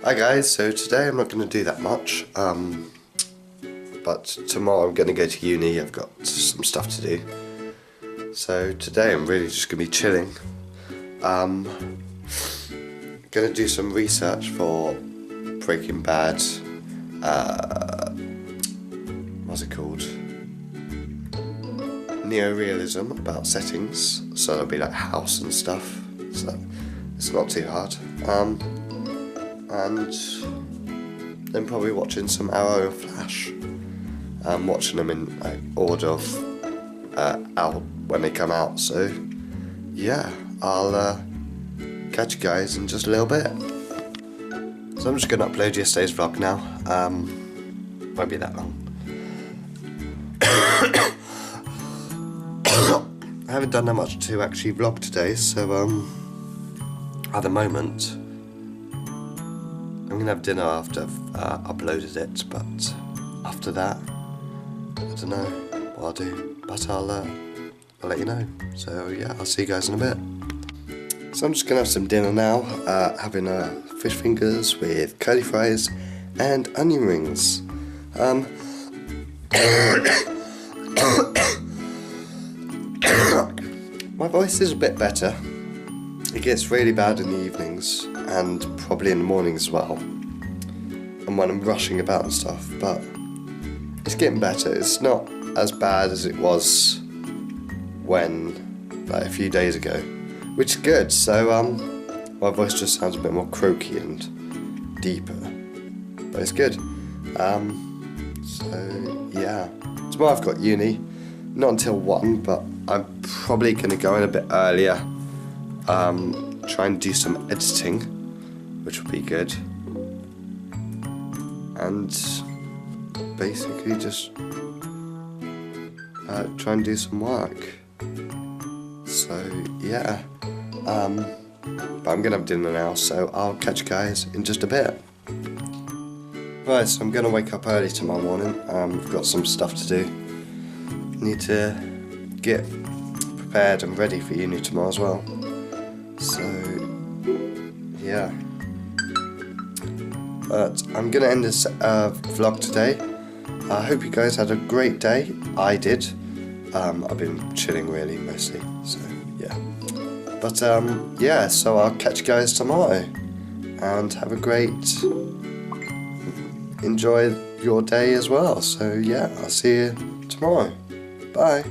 Hi guys, so today I'm not going to do that much, but tomorrow I'm going to go to uni. I've got some stuff to do. So today I'm really just going to be chilling. Going to do some research for Breaking Bad, what's it called? Neorealism, about settings, so it'll be like house and stuff, so it's not too hard. And then probably watching some Arrow and Flash. Watching them in order of out when they come out. So yeah, I'll catch you guys in just a little bit. So I'm just gonna upload yesterday's vlog now. Won't be that long. I haven't done that much to actually vlog today, so at the moment I'm gonna have dinner after I've uploaded it, but after that, I don't know what I'll do, but I'll let you know. So yeah, I'll see you guys in a bit. So I'm just gonna have some dinner now, having fish fingers with curly fries and onion rings. My voice is a bit better. It gets really bad in the evenings and probably in the mornings as well, and when I'm rushing about and stuff, but it's getting better. It's not as bad as it was when, like, a few days ago, which is good. So my voice just sounds a bit more croaky and deeper, but it's good. So yeah, tomorrow I've got uni, not until 1, but I'm probably going to go in a bit earlier, try and do some editing, which will be good, and basically just try and do some work. So yeah, but I'm gonna have dinner now, so I'll catch you guys in just a bit. Right, so I'm gonna wake up early tomorrow morning. I've got some stuff to do. Need to get prepared and ready for uni tomorrow as well. So yeah, but I'm gonna end this vlog today. I hope you guys had a great day. I did. I've been chilling really mostly, so yeah. But yeah, so I'll catch you guys tomorrow, and have a great, enjoy your day as well. So yeah, I'll see you tomorrow. Bye.